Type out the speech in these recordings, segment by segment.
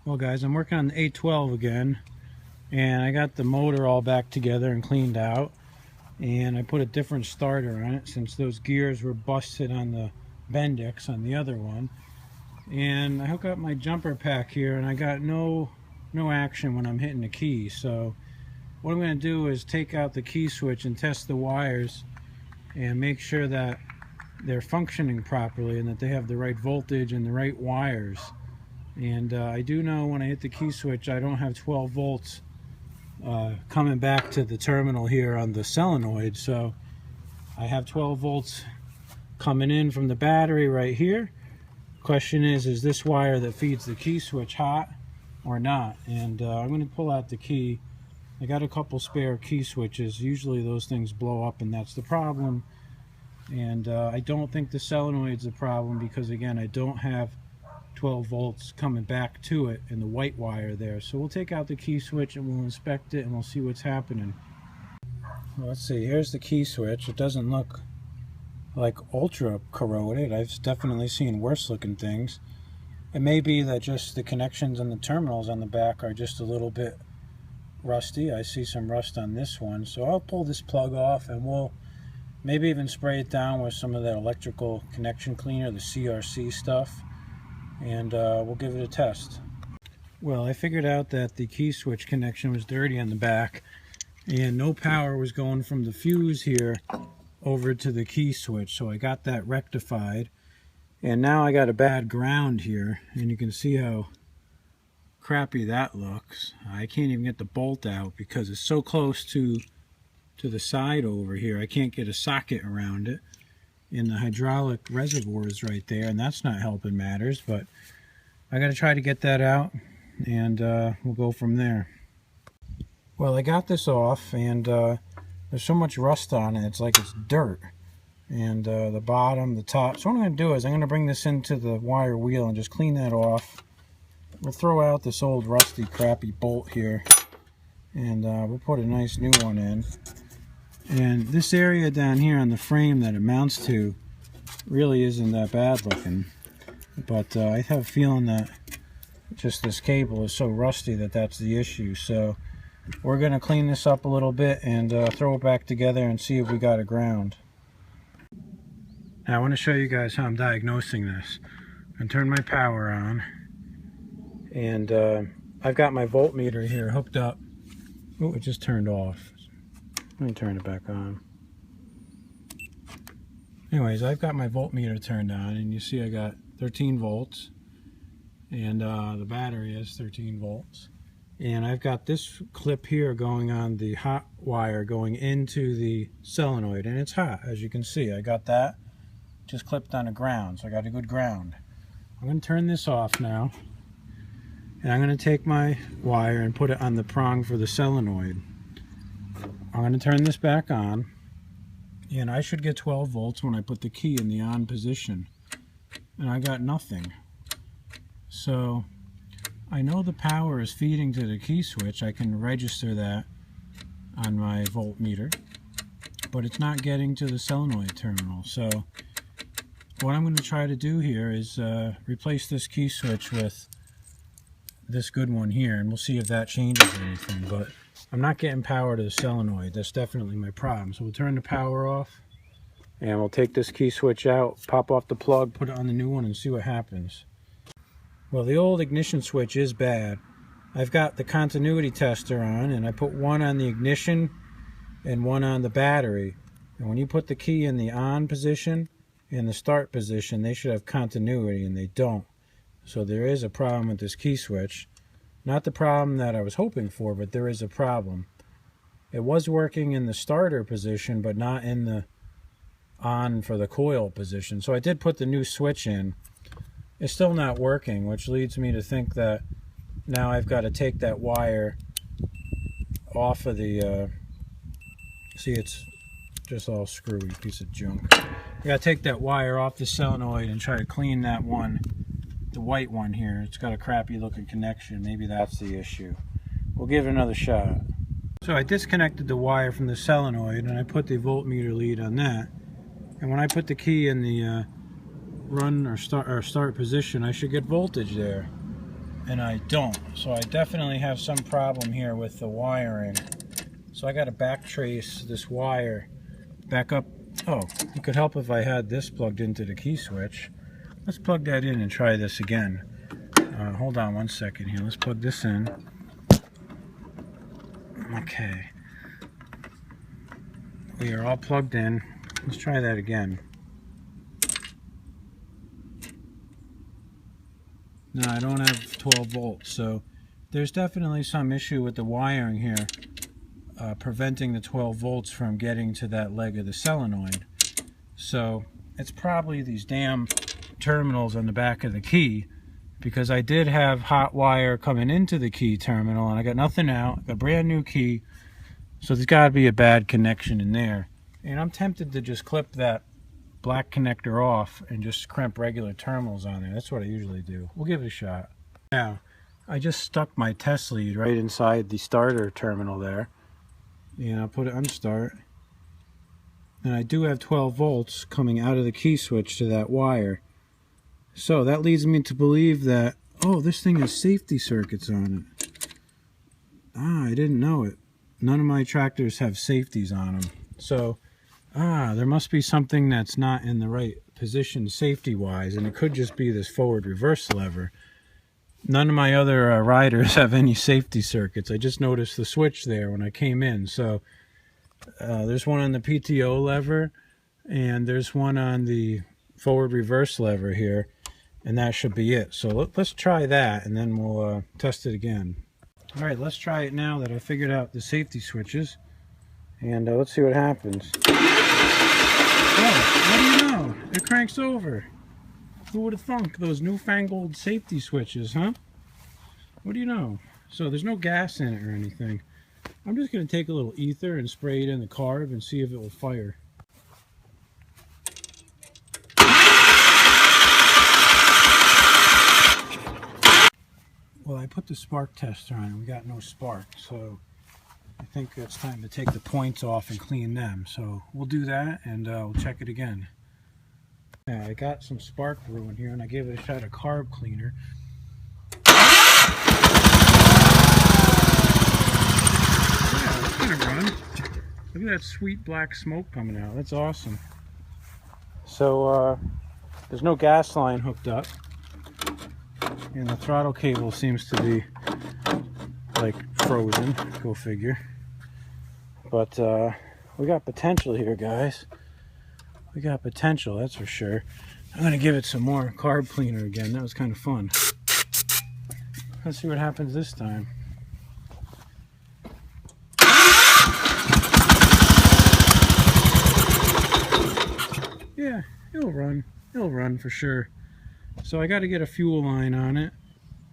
Well guys, I'm working on the 812 again, and I got the motor all back together and cleaned out, and I put a different starter on it since those gears were busted on the Bendix on the other one. And I hook up my jumper pack here, and I got no action when I'm hitting the key. So what I'm going to do is take out the key switch and test the wires and make sure that they're functioning properly and that they have the right voltage and the right wires. And I do know when I hit the key switch I don't have 12 volts coming back to the terminal here on the solenoid, so I have 12 volts coming in from the battery right here. Question is this wire that feeds the key switch hot or not? And I'm going to pull out the key. I got a couple spare key switches. Usually those things blow up and that's the problem. And I don't think the solenoid's the problem because, again, I don't have 12 volts coming back to it in the white wire there. So we'll take out the key switch and we'll inspect it and we'll see what's happening. Well, let's see, here's the key switch. It doesn't look like ultra corroded. I've definitely seen worse looking things. It may be that just the connections and the terminals on the back are just a little bit rusty. I see some rust on this one, so I'll pull this plug off and we'll maybe even spray it down with some of that electrical connection cleaner, the CRC stuff, and we'll give it a test. Well, I figured out that the key switch connection was dirty on the back and no power was going from the fuse here over to the key switch, so I got that rectified. And now I got a bad ground here, and you can see how crappy that looks. I can't even get the bolt out because it's so close to the side over here. I can't get a socket around it. And the hydraulic reservoir is right there, and that's not helping matters, but I got to try to get that out, and we'll go from there. Well, I got this off, and there's so much rust on it, it's like it's dirt. And the bottom, the top. So what I'm going to do is I'm going to bring this into the wire wheel and just clean that off. We'll throw out this old rusty crappy bolt here, and we'll put a nice new one in. And this area down here on the frame that it mounts to really isn't that bad looking, but I have a feeling that just this cable is so rusty that that's the issue. So we're going to clean this up a little bit and throw it back together and see if we got a ground. Now I want to show you guys how I'm diagnosing this. I'm going to turn my power on, and I've got my voltmeter here hooked up. Oh, it just turned off. Let me turn it back on. Anyways, I've got my voltmeter turned on, and you see I got 13 volts, and the battery is 13 volts. And I've got this clip here going on the hot wire going into the solenoid, and it's hot, as you can see. I got that just clipped on a ground, so I got a good ground. I'm going to turn this off now, and I'm going to take my wire and put it on the prong for the solenoid. I'm going to turn this back on, and I should get 12 volts when I put the key in the on position, and I got nothing. So I know the power is feeding to the key switch. I can register that on my voltmeter, but it's not getting to the solenoid terminal. So what I'm going to try to do here is replace this key switch with this good one here, and we'll see if that changes anything. But I'm not getting power to the solenoid. That's definitely my problem. So we'll turn the power off, and we'll take this key switch out, pop off the plug, put it on the new one, and see what happens. Well, the old ignition switch is bad. I've got the continuity tester on, and I put one on the ignition and one on the battery. And when you put the key in the on position and the start position, they should have continuity, and they don't. So there is a problem with this key switch. Not the problem that I was hoping for, but there is a problem. It was working in the starter position, but not in the on for the coil position. So I did put the new switch in. It's still not working, which leads me to think that now I've got to take that wire off of the, see, it's just all screwy, piece of junk. I got to take that wire off the solenoid and try to clean that one, the white one here. It's got a crappy looking connection. Maybe that's the issue. We'll give it another shot. So I disconnected the wire from the solenoid, and I put the voltmeter lead on that. And when I put the key in the run or start position, I should get voltage there. and I don't. So I definitely have some problem here with the wiring. So I got to back trace this wire back up. Oh, it could help if I had this plugged into the key switch. Let's plug that in and try this again. Hold on one second here. Let's plug this in. Okay. We are all plugged in. Let's try that again. No, I don't have 12 volts, so there's definitely some issue with the wiring here, preventing the 12 volts from getting to that leg of the solenoid. So it's probably these damn terminals on the back of the key, because I did have hot wire coming into the key terminal and I got nothing out. I got a brand new key, so there's got to be a bad connection in there. And I'm tempted to just clip that black connector off and just crimp regular terminals on there. That's what I usually do. We'll give it a shot. Now, I just stuck my test lead right inside the starter terminal there, and I'll put it on start. And I do have 12 volts coming out of the key switch to that wire. So that leads me to believe that, oh, this thing has safety circuits on it. I didn't know it. None of my tractors have safeties on them. So, there must be something that's not in the right position safety-wise, and it could just be this forward-reverse lever. None of my other riders have any safety circuits. I just noticed the switch there when I came in. So, there's one on the PTO lever, and there's one on the forward-reverse lever here, and that should be it. So let's try that, and then we'll test it again. All right, let's try it now that I figured out the safety switches, and let's see what happens. Oh, what do you know? It cranks over. Who would have thunk? Those newfangled safety switches, huh? What do you know? So there's no gas in it or anything. I'm just going to take a little ether and spray it in the carb and see if it will fire. Well, I put the spark tester on and we got no spark, so I think it's time to take the points off and clean them. So we'll do that, and we'll check it again. Now, I got some spark glue in here, and I gave it a shot of carb cleaner. Yeah, it's gonna run. Look at that sweet black smoke coming out. That's awesome. So there's no gas line hooked up, and the throttle cable seems to be like frozen. Go figure. But we got potential here, guys. We got potential, that's for sure. I'm gonna give it some more carb cleaner again. That was kind of fun. Let's see what happens this time. Yeah, it'll run. It'll run for sure. So I got to get a fuel line on it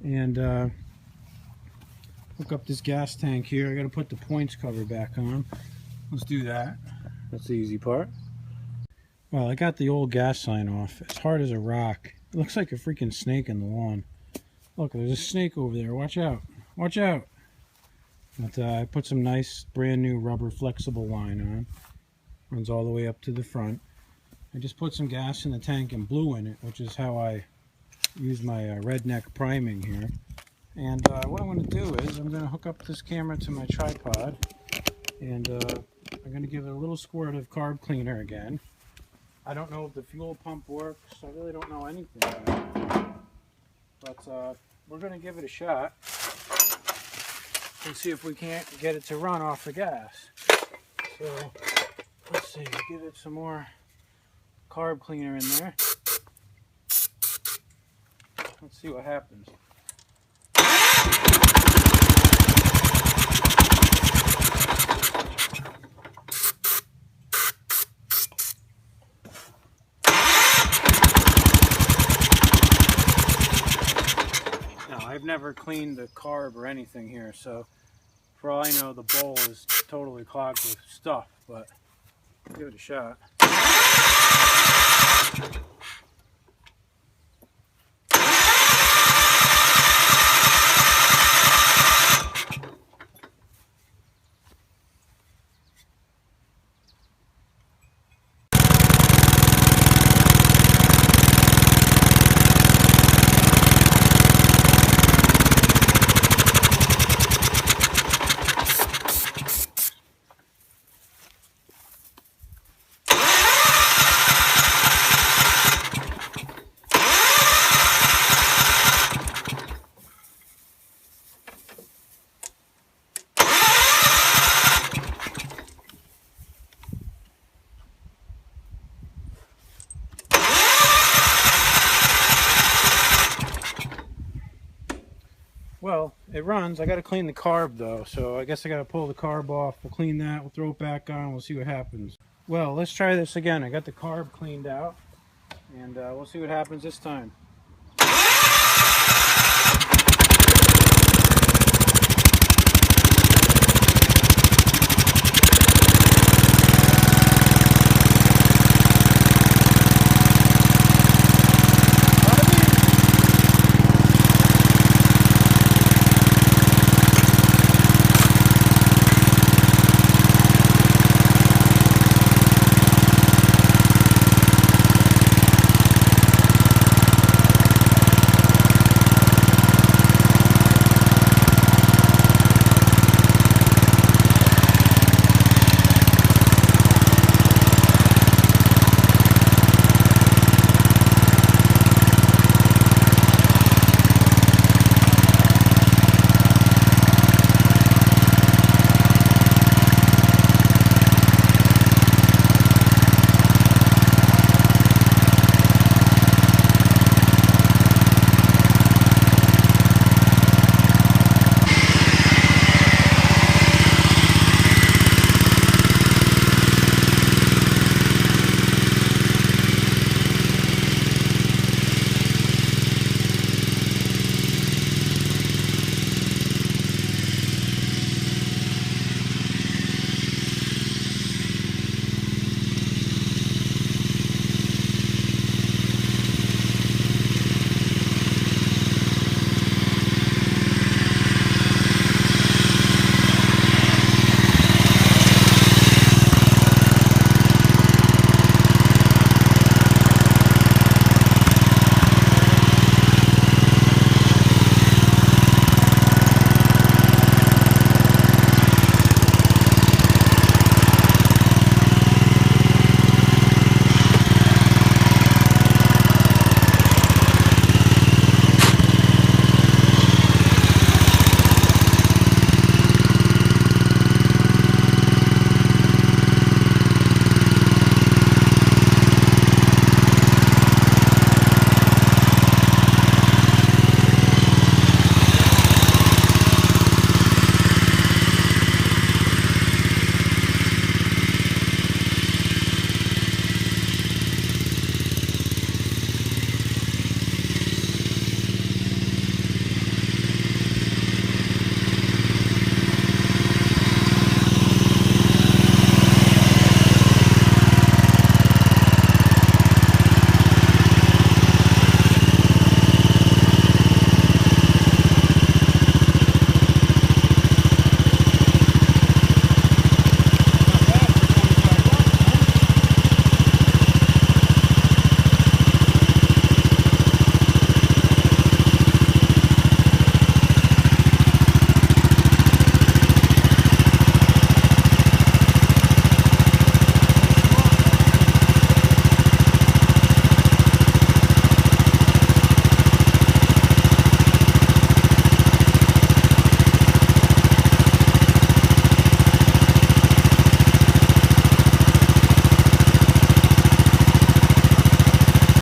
and hook up this gas tank here. I got to put the points cover back on. Let's do that. That's the easy part. Well, I got the old gas line off. It's hard as a rock. It looks like a freaking snake in the lawn. Look, there's a snake over there. Watch out. Watch out. But I put some nice brand new rubber flexible line on. Runs all the way up to the front. I just put some gas in the tank and blew in it, which is how I use my redneck priming here. And what I'm going to do is I'm going to hook up this camera to my tripod, and I'm going to give it a little squirt of carb cleaner again. I don't know if the fuel pump works. I really don't know anything about it. But we're going to give it a shot and see if we can't get it to run off the gas. So let's see, give it some more carb cleaner in there. Let's see what happens. Now, I've never cleaned the carb or anything here, so for all I know, the bowl is totally clogged with stuff, but give it a shot. Well, it runs. I got to clean the carb though, so I guess I got to pull the carb off. We'll clean that. We'll throw it back on. We'll see what happens. Well, let's try this again. I got the carb cleaned out, and we'll see what happens this time.